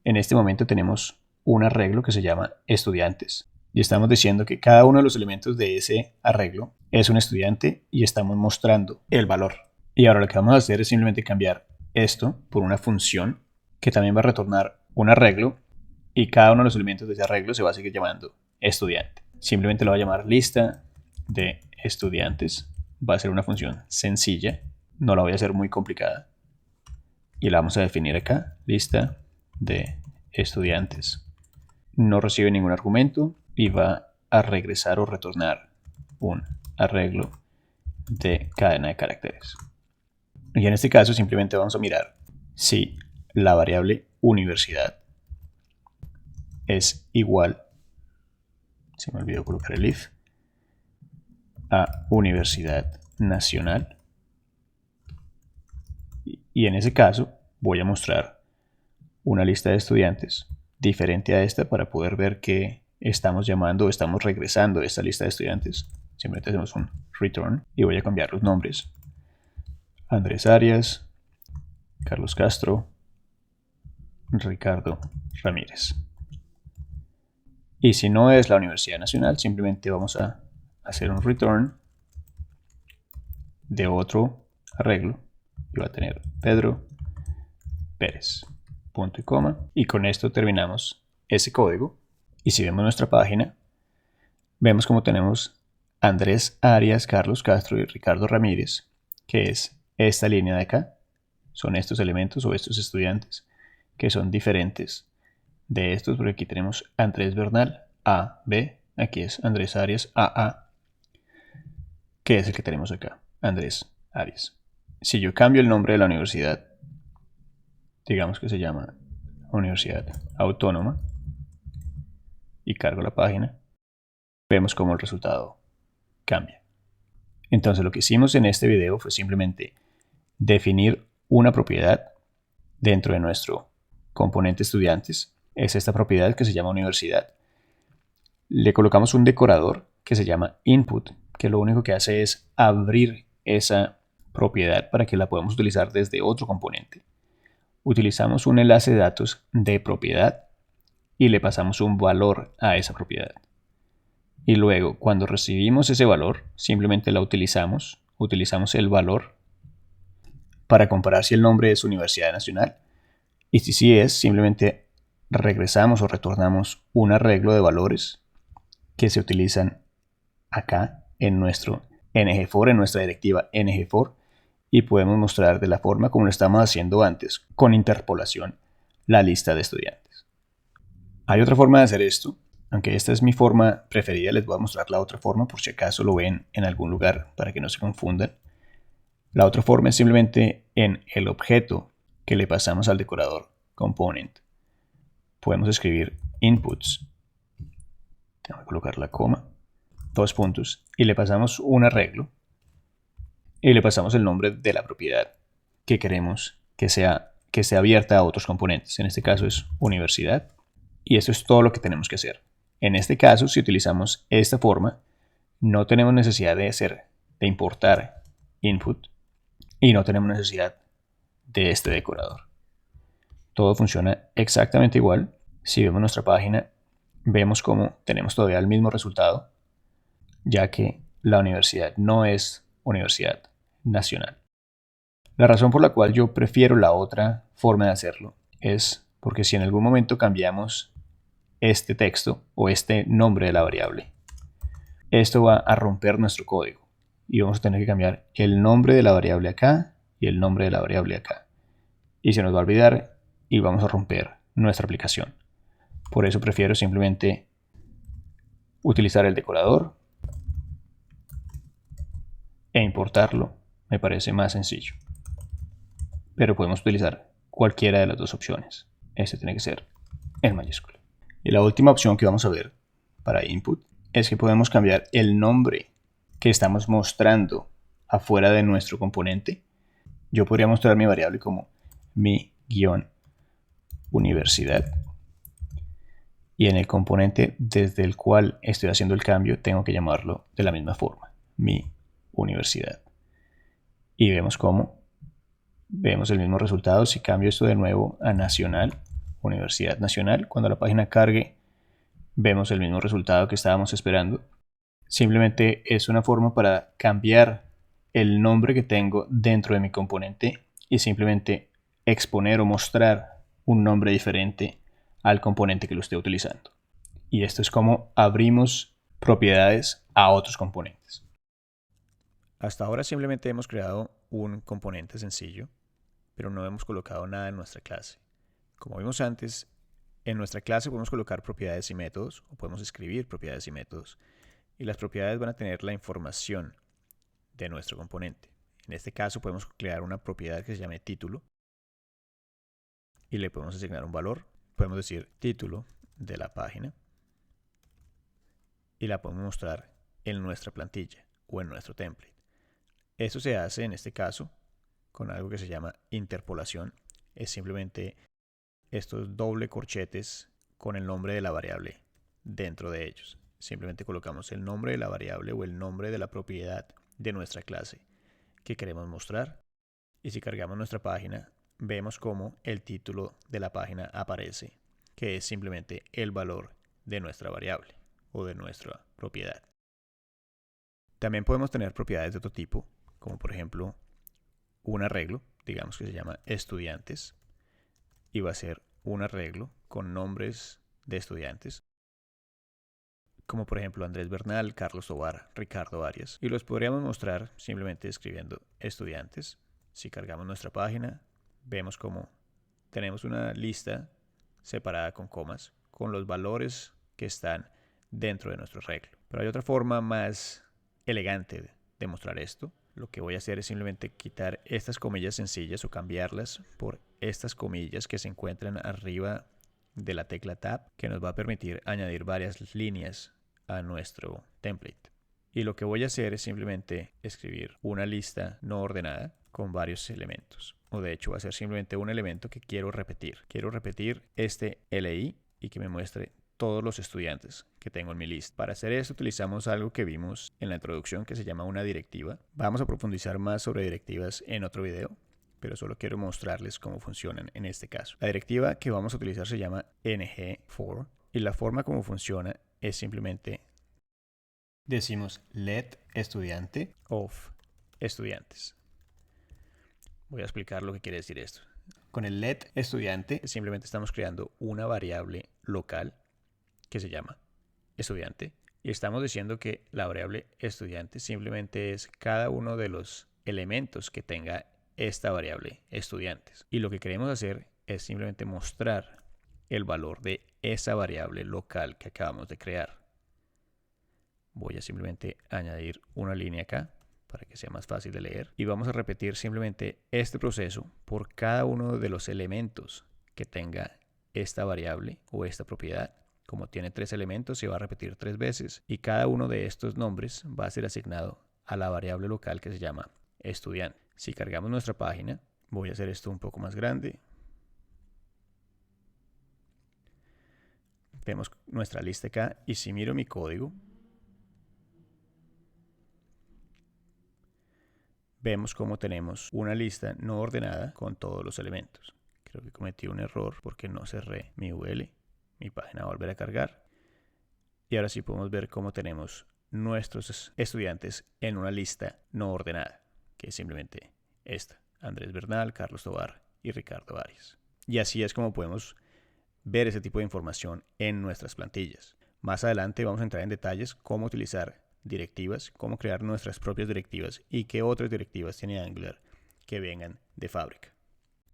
En este momento tenemos un arreglo que se llama estudiantes y estamos diciendo que cada uno de los elementos de ese arreglo es un estudiante y estamos mostrando el valor. Y ahora lo que vamos a hacer es simplemente cambiar esto por una función que también va a retornar un arreglo y cada uno de los elementos de ese arreglo se va a seguir llamando estudiante. Simplemente lo voy a llamar lista de estudiantes. Va a ser una función sencilla, no la voy a hacer muy complicada. Y la vamos a definir acá, lista de estudiantes. No recibe ningún argumento y va a regresar o retornar un arreglo de cadena de caracteres. Y en este caso simplemente vamos a mirar si la variable universidad es igual, se me olvidó colocar el if, a Universidad Nacional. Y en ese caso voy a mostrar una lista de estudiantes diferente a esta para poder ver que estamos llamando o estamos regresando a esta lista de estudiantes. Simplemente hacemos un return y voy a cambiar los nombres. Andrés Arias, Carlos Castro, Ricardo Ramírez. Y si no es la Universidad Nacional, simplemente vamos a hacer un return de otro arreglo. Y va a tener Pedro Pérez, punto y coma. Y con esto terminamos ese código. Y si vemos nuestra página, vemos como tenemos Andrés Arias, Carlos Castro y Ricardo Ramírez, que es esta línea de acá. Son estos elementos o estos estudiantes que son diferentes de estos, porque aquí tenemos Andrés Bernal, A, B, aquí es Andrés Arias, AA, que es el que tenemos acá, Andrés Arias. Si yo cambio el nombre de la universidad, digamos que se llama Universidad Autónoma, y cargo la página, vemos cómo el resultado cambia. Entonces lo que hicimos en este video fue simplemente definir una propiedad dentro de nuestro componente estudiantes. Es esta propiedad que se llama universidad. Le colocamos un decorador que se llama input, que lo único que hace es abrir esa propiedad para que la podamos utilizar desde otro componente. Utilizamos un enlace de datos de propiedad y le pasamos un valor a esa propiedad. Y luego, cuando recibimos ese valor, simplemente la utilizamos el valor para comparar si el nombre es Universidad Nacional. Y si sí es, simplemente regresamos o retornamos un arreglo de valores que se utilizan acá en nuestro ngFor, en nuestra directiva ngFor, y podemos mostrar de la forma como lo estamos haciendo antes, con interpolación, la lista de estudiantes. Hay otra forma de hacer esto, aunque esta es mi forma preferida, les voy a mostrar la otra forma por si acaso lo ven en algún lugar para que no se confundan. La otra forma es simplemente en el objeto que le pasamos al decorador component. Podemos escribir inputs, tengo que colocar la coma, 2 puntos, y le pasamos un arreglo y le pasamos el nombre de la propiedad que queremos que sea abierta a otros componentes. En este caso es universidad, y eso es todo lo que tenemos que hacer. En este caso, si utilizamos esta forma, no tenemos necesidad de importar input y no tenemos necesidad de este decorador. Todo funciona exactamente igual. Si vemos nuestra página, vemos cómo tenemos todavía el mismo resultado, ya que la universidad no es Universidad Nacional. La razón por la cual yo prefiero la otra forma de hacerlo es porque si en algún momento cambiamos este texto o este nombre de la variable, esto va a romper nuestro código y vamos a tener que cambiar el nombre de la variable acá y el nombre de la variable acá, y se nos va a olvidar y vamos a romper nuestra aplicación. Por eso prefiero simplemente utilizar el decorador e importarlo. Me parece más sencillo, pero podemos utilizar cualquiera de las dos opciones. Este tiene que ser en mayúscula. Y la última opción que vamos a ver para input es que podemos cambiar el nombre que estamos mostrando afuera de nuestro componente. Yo podría mostrar mi variable como mi-universidad, y en el componente desde el cual estoy haciendo el cambio tengo que llamarlo de la misma forma, mi universidad. Y vemos cómo vemos el mismo resultado si cambio esto de nuevo a nacional, Universidad Nacional. Cuando la página cargue, vemos el mismo resultado que estábamos esperando. Simplemente es una forma para cambiar el nombre que tengo dentro de mi componente y simplemente exponer o mostrar un nombre diferente al componente que lo esté utilizando. Y esto es como abrimos propiedades a otros componentes. Hasta ahora simplemente hemos creado un componente sencillo, pero no hemos colocado nada en nuestra clase. Como vimos antes, en nuestra clase podemos colocar propiedades y métodos, o podemos escribir propiedades y métodos, y las propiedades van a tener la información de nuestro componente. En este caso podemos crear una propiedad que se llame título y le podemos asignar un valor. Podemos decir título de la página y la podemos mostrar en nuestra plantilla o en nuestro template. Eso se hace en este caso con algo que se llama interpolación. Es simplemente estos doble corchetes con el nombre de la variable dentro de ellos. Simplemente colocamos el nombre de la variable o el nombre de la propiedad de nuestra clase que queremos mostrar. Y si cargamos nuestra página, vemos cómo el título de la página aparece, que es simplemente el valor de nuestra variable o de nuestra propiedad. También podemos tener propiedades de otro tipo, como por ejemplo un arreglo, digamos que se llama estudiantes, y va a ser un arreglo con nombres de estudiantes, como por ejemplo Andrés Bernal, Carlos Tovar, Ricardo Arias, y los podríamos mostrar simplemente escribiendo estudiantes. Si cargamos nuestra página, vemos como tenemos una lista separada con comas, con los valores que están dentro de nuestro arreglo. Pero hay otra forma más elegante de mostrar esto. Lo que voy a hacer es simplemente quitar estas comillas sencillas o cambiarlas por estas comillas que se encuentran arriba de la tecla Tab, que nos va a permitir añadir varias líneas a nuestro template. Y lo que voy a hacer es simplemente escribir una lista no ordenada con varios elementos. O de hecho va a ser simplemente un elemento que quiero repetir. Quiero repetir este LI y que me muestre todos los estudiantes que tengo en mi lista. Para hacer esto utilizamos algo que vimos en la introducción que se llama una directiva. Vamos a profundizar más sobre directivas en otro video, pero solo quiero mostrarles cómo funcionan en este caso. La directiva que vamos a utilizar se llama ng_for y la forma como funciona es simplemente decimos let estudiante of estudiantes. Voy a explicar lo que quiere decir esto. Con el let estudiante simplemente estamos creando una variable local que se llama estudiante y estamos diciendo que la variable estudiante simplemente es cada uno de los elementos que tenga esta variable estudiantes. Y lo que queremos hacer es simplemente mostrar el valor de esa variable local que acabamos de crear. Voy a simplemente añadir una línea acá para que sea más fácil de leer. Y vamos a repetir simplemente este proceso por cada uno de los elementos que tenga esta variable o esta propiedad. Como tiene 3 elementos, se va a repetir 3 veces. Y cada uno de estos nombres va a ser asignado a la variable local que se llama estudiante. Si cargamos nuestra página, voy a hacer esto un poco más grande. Vemos nuestra lista acá y si miro mi código, vemos cómo tenemos una lista no ordenada con todos los elementos. Creo que cometí un error porque no cerré mi UL. Mi página va a volver a cargar. Y ahora sí podemos ver cómo tenemos nuestros estudiantes en una lista no ordenada, que es simplemente esta: Andrés Bernal, Carlos Tovar y Ricardo Arias. Y así es como podemos ver ese tipo de información en nuestras plantillas. Más adelante vamos a entrar en detalles cómo utilizar directivas, cómo crear nuestras propias directivas y qué otras directivas tiene Angular que vengan de fábrica.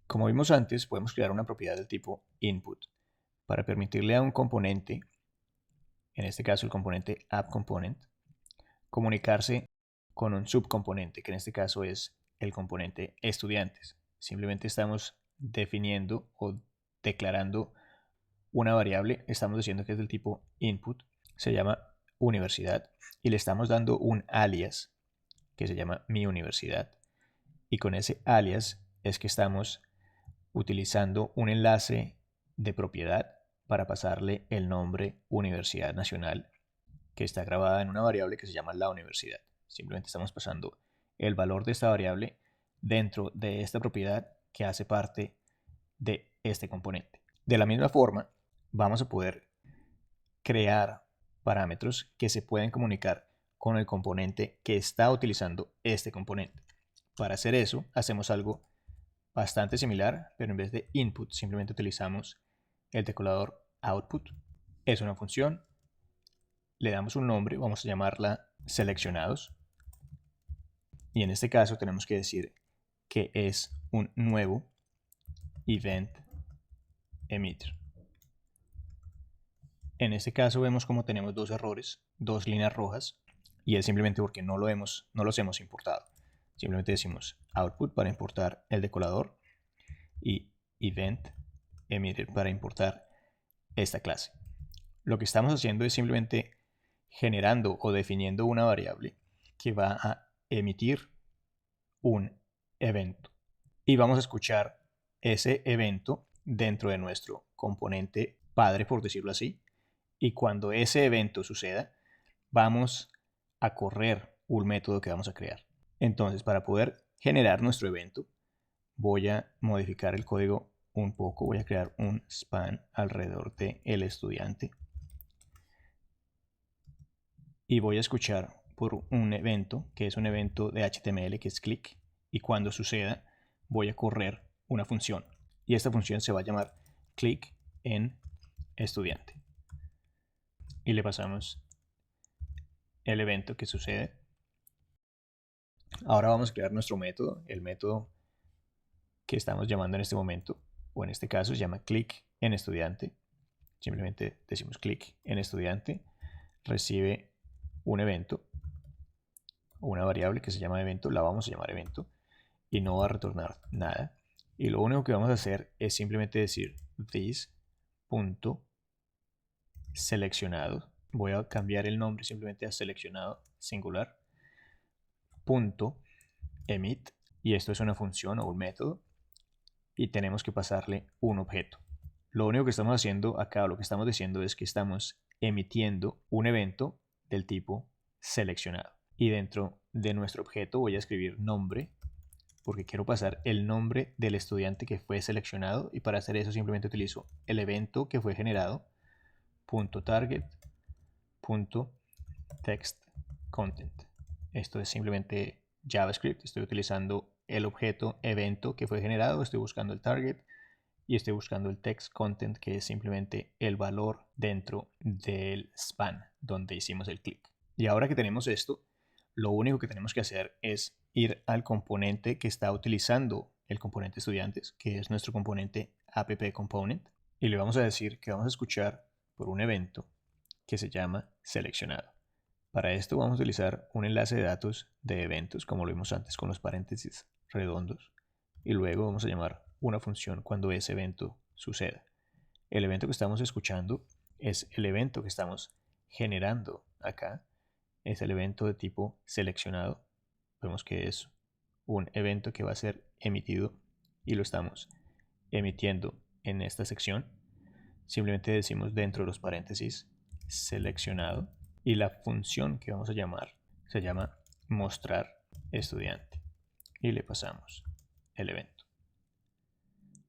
Como vimos antes, podemos crear una propiedad del tipo input para permitirle a un componente, en este caso el componente app_component, comunicarse con un subcomponente, que en este caso es el componente estudiantes. Simplemente estamos definiendo o declarando una variable, estamos diciendo que es del tipo input, se llama universidad, y le estamos dando un alias que se llama mi universidad, y con ese alias es que estamos utilizando un enlace de propiedad para pasarle el nombre Universidad Nacional, que está grabada en una variable que se llama la universidad. Simplemente estamos pasando el valor de esta variable dentro de esta propiedad que hace parte de este componente. De la misma forma, vamos a poder crear parámetros que se pueden comunicar con el componente que está utilizando este componente. Para hacer eso, hacemos algo bastante similar, pero en vez de input simplemente utilizamos el declarador output. Es una función, le damos un nombre, vamos a llamarla seleccionados, y en este caso tenemos que decir que es un nuevo event emitter. En este caso vemos como tenemos dos errores, dos líneas rojas, y es simplemente porque no los hemos importado. Simplemente decimos output para importar el decorador y event emitted para importar esta clase. Lo que estamos haciendo es simplemente generando o definiendo una variable que va a emitir un evento. Y vamos a escuchar ese evento dentro de nuestro componente padre, por decirlo así. Y cuando ese evento suceda, vamos a correr un método que vamos a crear. Entonces, para poder generar nuestro evento, voy a modificar el código un poco. Voy a crear un span alrededor del estudiante. Y voy a escuchar por un evento, que es un evento de HTML, que es click. Y cuando suceda, voy a correr una función. Y esta función se va a llamar click en estudiante. Y le pasamos el evento que sucede. Ahora vamos a crear nuestro método, el método que estamos llamando en este momento, o en este caso se llama click en estudiante. Simplemente decimos click en estudiante, recibe un evento, una variable que se llama evento, la vamos a llamar evento, y no va a retornar nada. Y lo único que vamos a hacer es simplemente decir this.seleccionado. Voy a cambiar el nombre simplemente a seleccionado singular. .emit, y esto es una función o un método, y tenemos que pasarle un objeto. Lo único que estamos haciendo acá, lo que estamos diciendo es que estamos emitiendo un evento del tipo seleccionado. Y dentro de nuestro objeto voy a escribir nombre, porque quiero pasar el nombre del estudiante que fue seleccionado, y para hacer eso simplemente utilizo el evento que fue generado, .target.textContent. Esto es simplemente JavaScript. Estoy utilizando el objeto evento que fue generado, estoy buscando el target y estoy buscando el text content, que es simplemente el valor dentro del span donde hicimos el clic. Y ahora que tenemos esto, lo único que tenemos que hacer es ir al componente que está utilizando el componente estudiantes, que es nuestro componente app-component, y le vamos a decir que vamos a escuchar por un evento que se llama seleccionado. Para esto vamos a utilizar un enlace de datos de eventos, como lo vimos antes con los paréntesis redondos, y luego vamos a llamar una función cuando ese evento suceda. El evento que estamos escuchando es el evento que estamos generando acá, es el evento de tipo seleccionado. Vemos que es un evento que va a ser emitido y lo estamos emitiendo en esta sección. Simplemente decimos dentro de los paréntesis seleccionado, y la función que vamos a llamar se llama mostrar estudiante y le pasamos el evento.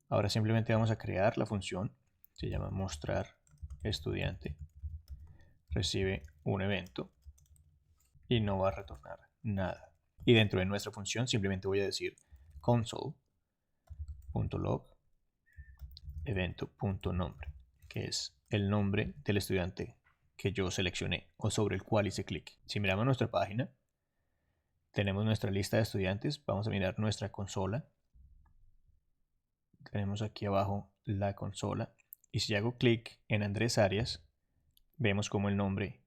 Ahora simplemente vamos a crear la función, se llama mostrar estudiante, recibe un evento y no va a retornar nada. Y dentro de nuestra función simplemente voy a decir console.log evento.nombre, que es el nombre del estudiante que yo seleccioné o sobre el cual hice clic. Si miramos nuestra página, tenemos nuestra lista de estudiantes. Vamos a mirar nuestra consola. Tenemos aquí abajo la consola, y si hago clic en Andrés Arias, vemos como el nombre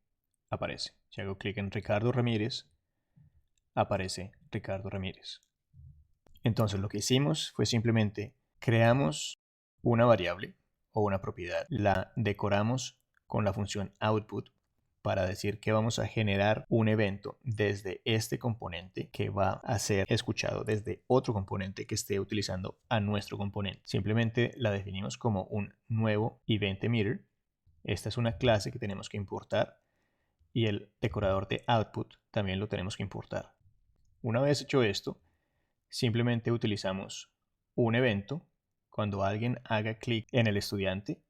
aparece. Si hago clic en Ricardo Ramírez, aparece Ricardo Ramírez. Entonces lo que hicimos fue simplemente creamos una variable o una propiedad, la decoramos con la función output para decir que vamos a generar un evento desde este componente que va a ser escuchado desde otro componente que esté utilizando a nuestro componente. Simplemente la definimos como un nuevo event emitter. Esta es una clase que tenemos que importar, y el decorador de output también lo tenemos que importar. Una vez hecho esto, simplemente utilizamos un evento. Cuando alguien haga clic en el estudiante,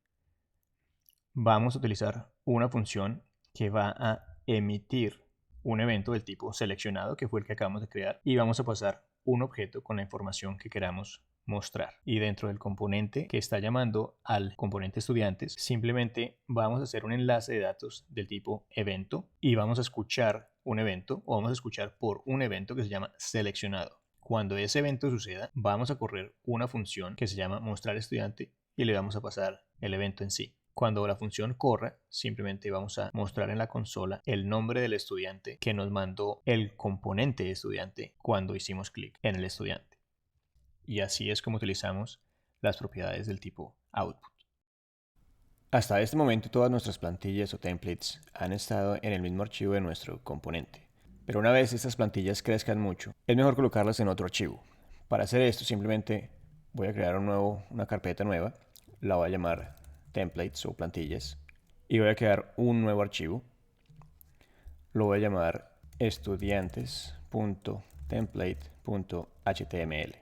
vamos a utilizar una función que va a emitir un evento del tipo seleccionado, que fue el que acabamos de crear, y vamos a pasar un objeto con la información que queramos mostrar. Y dentro del componente que está llamando al componente estudiantes, simplemente vamos a hacer un enlace de datos del tipo evento y vamos a escuchar un evento, o vamos a escuchar por un evento que se llama seleccionado. Cuando ese evento suceda, vamos a correr una función que se llama mostrar estudiante y le vamos a pasar el evento en sí. Cuando la función corra, simplemente vamos a mostrar en la consola el nombre del estudiante que nos mandó el componente estudiante cuando hicimos clic en el estudiante. Y así es como utilizamos las propiedades del tipo output. Hasta este momento todas nuestras plantillas o templates han estado en el mismo archivo de nuestro componente. Pero una vez estas plantillas crezcan mucho, es mejor colocarlas en otro archivo. Para hacer esto simplemente voy a crear una carpeta nueva, la voy a llamar templates o plantillas y voy a crear un nuevo archivo. Lo voy a llamar estudiantes.template.html.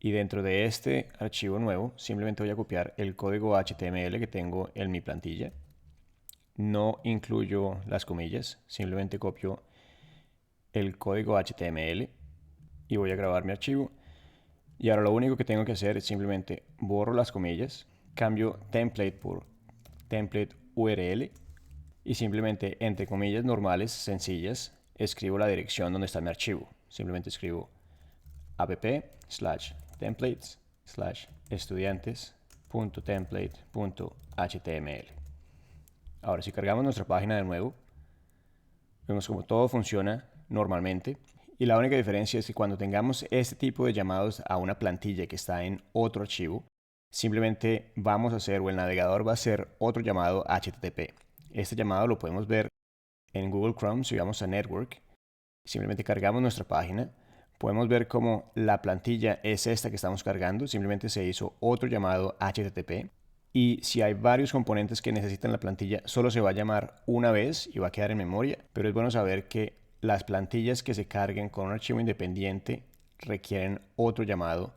Y dentro de este archivo nuevo simplemente voy a copiar el código HTML que tengo en mi plantilla. No incluyo las comillas, simplemente copio el código HTML y voy a grabar mi archivo. Y ahora lo único que tengo que hacer es simplemente borro las comillas, cambio template por template URL y simplemente entre comillas normales, sencillas, escribo la dirección donde está mi archivo. Simplemente escribo app/templates/estudiantes.template.html. Ahora si cargamos nuestra página de nuevo, vemos como todo funciona normalmente. Y la única diferencia es que cuando tengamos este tipo de llamados a una plantilla que está en otro archivo, simplemente vamos a hacer, o el navegador va a hacer otro llamado HTTP. Este llamado lo podemos ver en Google Chrome si vamos a Network. Simplemente cargamos nuestra página. Podemos ver cómo la plantilla es esta que estamos cargando. Simplemente se hizo otro llamado HTTP. Y si hay varios componentes que necesitan la plantilla, solo se va a llamar una vez y va a quedar en memoria. Pero es bueno saber que las plantillas que se carguen con un archivo independiente requieren otro llamado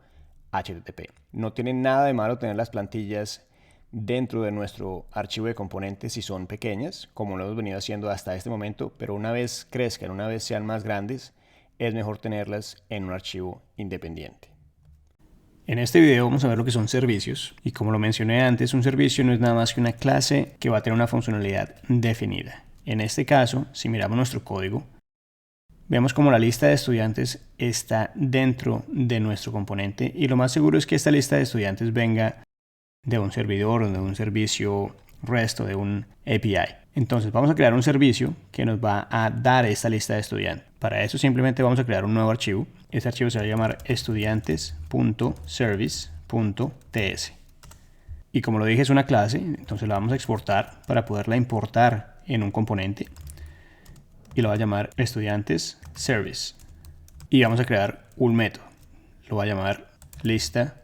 HTTP. No tiene nada de malo tener las plantillas dentro de nuestro archivo de componentes si son pequeñas, como lo hemos venido haciendo hasta este momento, pero una vez crezcan, una vez sean más grandes, es mejor tenerlas en un archivo independiente. En este video vamos a ver lo que son servicios, y como lo mencioné antes, un servicio no es nada más que una clase que va a tener una funcionalidad definida. En este caso, si miramos nuestro código, vemos como la lista de estudiantes está dentro de nuestro componente, y lo más seguro es que esta lista de estudiantes venga de un servidor o de un servicio REST o de un API. Entonces vamos a crear un servicio que nos va a dar esta lista de estudiantes. Para eso simplemente vamos a crear un nuevo archivo. Este archivo se va a llamar estudiantes.service.ts. Y como lo dije, es una clase, entonces la vamos a exportar para poderla importar en un componente. Y lo va a llamar estudiantes service. Y vamos a crear un método. Lo va a llamar lista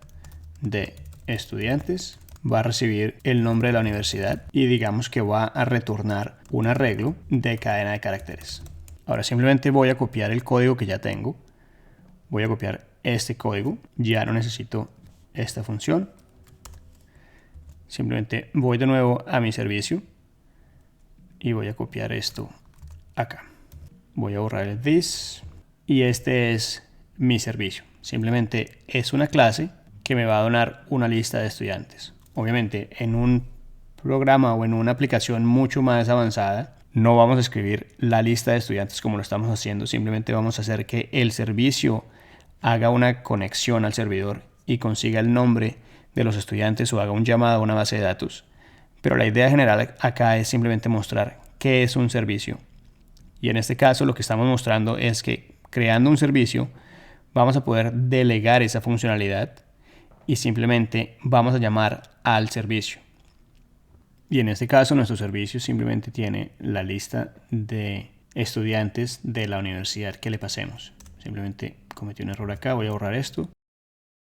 de estudiantes, va a recibir el nombre de la universidad y digamos que va a retornar un arreglo de cadena de caracteres. Ahora simplemente voy a copiar el código que ya tengo. Voy a copiar este código. Ya no necesito esta función. Simplemente voy de nuevo a mi servicio y voy a copiar esto acá. Voy a borrar el this y este es mi servicio. Simplemente es una clase que me va a donar una lista de estudiantes. Obviamente en un programa o en una aplicación mucho más avanzada no vamos a escribir la lista de estudiantes como lo estamos haciendo. Simplemente vamos a hacer que el servicio haga una conexión al servidor y consiga el nombre de los estudiantes o haga un llamado a una base de datos. Pero la idea general acá es simplemente mostrar qué es un servicio. Y en este caso lo que estamos mostrando es que creando un servicio vamos a poder delegar esa funcionalidad y simplemente vamos a llamar al servicio. Y en este caso nuestro servicio simplemente tiene la lista de estudiantes de la universidad que le pasemos. Simplemente cometí un error acá, voy a borrar esto.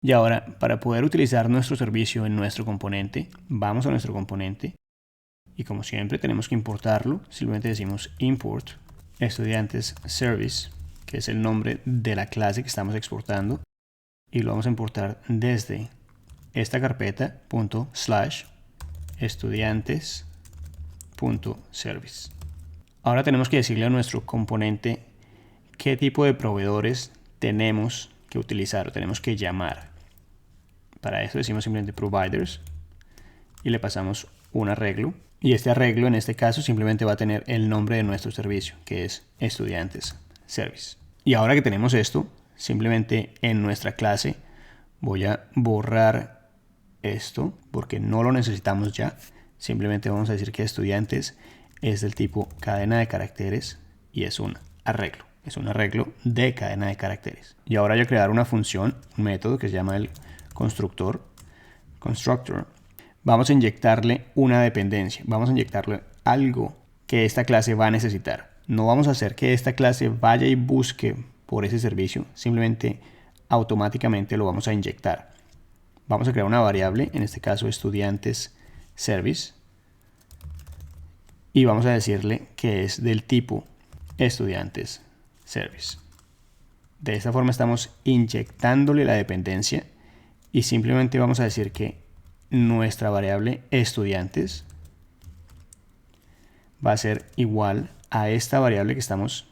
Y ahora, para poder utilizar nuestro servicio en nuestro componente, vamos a nuestro componente y como siempre tenemos que importarlo. Simplemente decimos import estudiantes service, que es el nombre de la clase que estamos exportando, y lo vamos a importar desde esta carpeta /estudiantes.service. Ahora tenemos que decirle a nuestro componente qué tipo de proveedores tenemos que utilizar o tenemos que llamar. Para eso decimos simplemente providers y le pasamos un arreglo. Y este arreglo en este caso simplemente va a tener el nombre de nuestro servicio, que es estudiantes service. Y ahora que tenemos esto, simplemente en nuestra clase voy a borrar esto porque no lo necesitamos ya. Simplemente vamos a decir que estudiantes es del tipo cadena de caracteres y es un arreglo. Es un arreglo de cadena de caracteres. Y ahora voy a crear una función, un método que se llama el constructor. Vamos a inyectarle una dependencia. Vamos a inyectarle algo que esta clase va a necesitar. No vamos a hacer que esta clase vaya y busque por ese servicio. Simplemente automáticamente lo vamos a inyectar. Vamos a crear una variable, en este caso estudiantes service. Y vamos a decirle que es del tipo estudiantes service. De esta forma estamos inyectándole la dependencia y simplemente vamos a decir que nuestra variable estudiantes va a ser igual a esta variable que estamos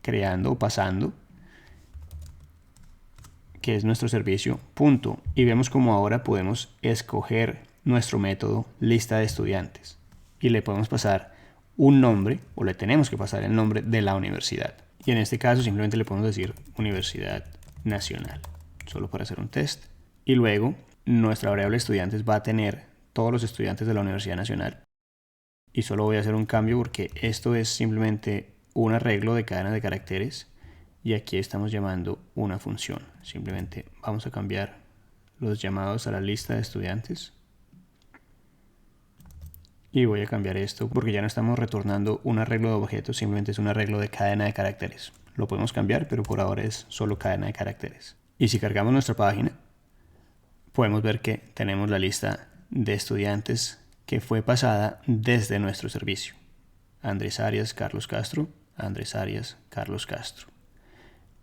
creando o pasando, que es nuestro servicio punto. Y vemos como ahora podemos escoger nuestro método lista de estudiantes y le podemos pasar un nombre, o le tenemos que pasar el nombre de la universidad. Y en este caso simplemente le podemos decir Universidad Nacional, solo para hacer un test. Y luego nuestra variable estudiantes va a tener todos los estudiantes de la Universidad Nacional. Y solo voy a hacer un cambio porque esto es simplemente un arreglo de cadena de caracteres y aquí estamos llamando una función. Simplemente vamos a cambiar los llamados a la lista de estudiantes. Y voy a cambiar esto porque ya no estamos retornando un arreglo de objetos, simplemente es un arreglo de cadena de caracteres. Lo podemos cambiar, pero por ahora es solo cadena de caracteres. Y si cargamos nuestra página, podemos ver que tenemos la lista de estudiantes que fue pasada desde nuestro servicio. Andrés Arias, Carlos Castro, Andrés Arias, Carlos Castro.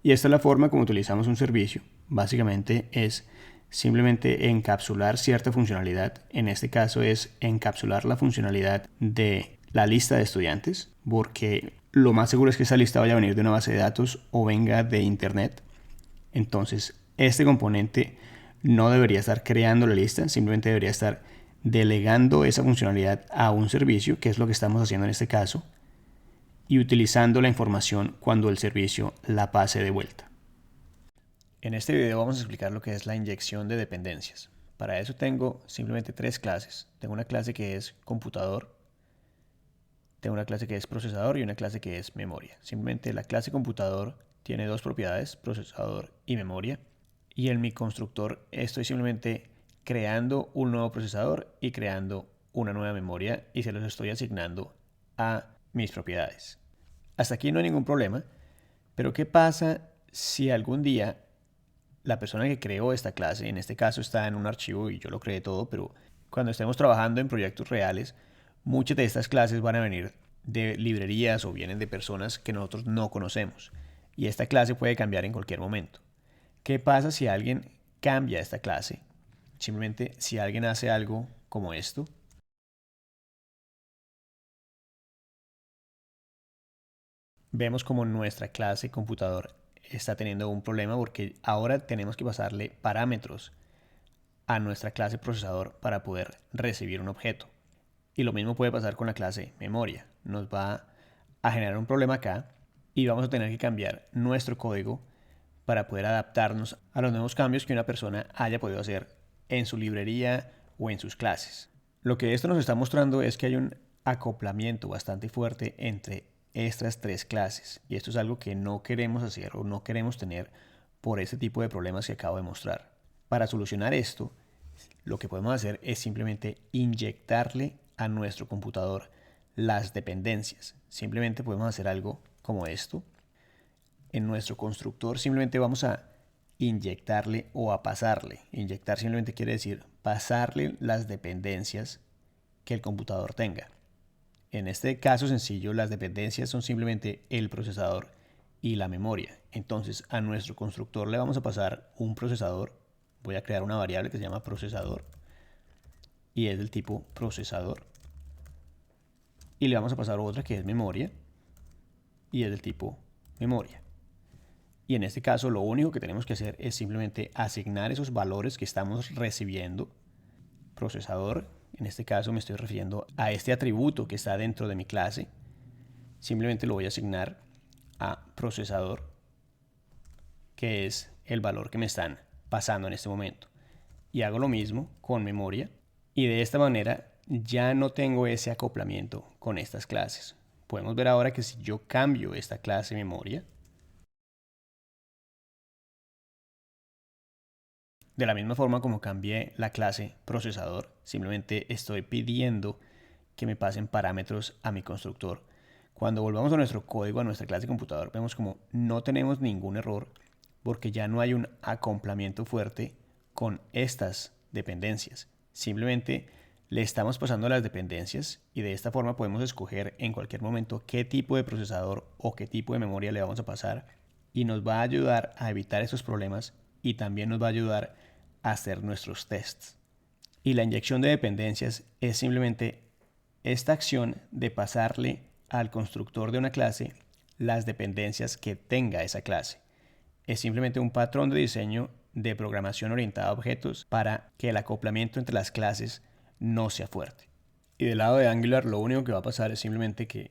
Y esta es la forma como utilizamos un servicio. Básicamente es simplemente encapsular cierta funcionalidad. En este caso es encapsular la funcionalidad de la lista de estudiantes, porque lo más seguro es que esa lista vaya a venir de una base de datos o venga de internet. Entonces, este componente no debería estar creando la lista, simplemente debería estar delegando esa funcionalidad a un servicio, que es lo que estamos haciendo en este caso, y utilizando la información cuando el servicio la pase de vuelta. En este video vamos a explicar lo que es la inyección de dependencias. Para eso tengo simplemente tres clases. Tengo una clase que es computador, tengo una clase que es procesador y una clase que es memoria. Simplemente la clase computador tiene dos propiedades, procesador y memoria. Y en mi constructor estoy simplemente creando un nuevo procesador y creando una nueva memoria y se los estoy asignando a mis propiedades. Hasta aquí no hay ningún problema, pero ¿qué pasa si algún día la persona que creó esta clase, en este caso está en un archivo y yo lo creé todo, pero cuando estemos trabajando en proyectos reales, muchas de estas clases van a venir de librerías o vienen de personas que nosotros no conocemos y esta clase puede cambiar en cualquier momento. ¿Qué pasa si alguien cambia esta clase? Simplemente si alguien hace algo como esto, vemos como nuestra clase computador está teniendo un problema porque ahora tenemos que pasarle parámetros a nuestra clase procesador para poder recibir un objeto. Y lo mismo puede pasar con la clase memoria. Nos va a generar un problema acá y vamos a tener que cambiar nuestro código para poder adaptarnos a los nuevos cambios que una persona haya podido hacer en su librería o en sus clases. Lo que esto nos está mostrando es que hay un acoplamiento bastante fuerte entre estas tres clases y esto es algo que no queremos hacer o no queremos tener por ese tipo de problemas que acabo de mostrar. Para solucionar esto, lo que podemos hacer es simplemente inyectarle a nuestro computador las dependencias. Simplemente podemos hacer algo como esto. En nuestro constructor simplemente vamos a inyectarle o a pasarle. Inyectar simplemente quiere decir pasarle las dependencias que el computador tenga. En este caso sencillo, las dependencias son simplemente el procesador y la memoria. Entonces a nuestro constructor le vamos a pasar un procesador. Voy a crear una variable que se llama procesador y es del tipo procesador. Y le vamos a pasar otra que es memoria y es del tipo memoria. Y en este caso lo único que tenemos que hacer es simplemente asignar esos valores que estamos recibiendo. Procesador, en este caso me estoy refiriendo a este atributo que está dentro de mi clase. Simplemente lo voy a asignar a procesador, que es el valor que me están pasando en este momento. y hago lo mismo con memoria. Y de esta manera ya no tengo ese acoplamiento con estas clases. Podemos ver ahora que si yo cambio esta clase memoria, de la misma forma como cambié la clase procesador, simplemente estoy pidiendo que me pasen parámetros a mi constructor. Cuando volvamos a nuestro código, a nuestra clase computador, vemos como no tenemos ningún error porque ya no hay un acoplamiento fuerte con estas dependencias. Simplemente le estamos pasando las dependencias y de esta forma podemos escoger en cualquier momento qué tipo de procesador o qué tipo de memoria le vamos a pasar y nos va a ayudar a evitar esos problemas y también nos va a ayudar a hacer nuestros tests. Y la inyección de dependencias es simplemente esta acción de pasarle al constructor de una clase las dependencias que tenga esa clase. Es simplemente un patrón de diseño de programación orientada a objetos para que el acoplamiento entre las clases no sea fuerte. Y del lado de Angular lo único que va a pasar es simplemente que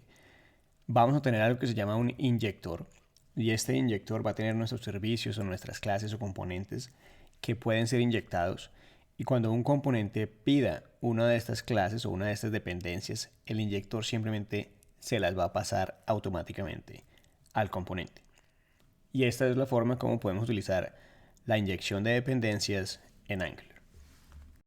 vamos a tener algo que se llama un inyector. Y este inyector va a tener nuestros servicios o nuestras clases o componentes que pueden ser inyectados. Y cuando un componente pida una de estas clases o una de estas dependencias, el inyector simplemente se las va a pasar automáticamente al componente. Y esta es la forma como podemos utilizar la inyección de dependencias en Angular.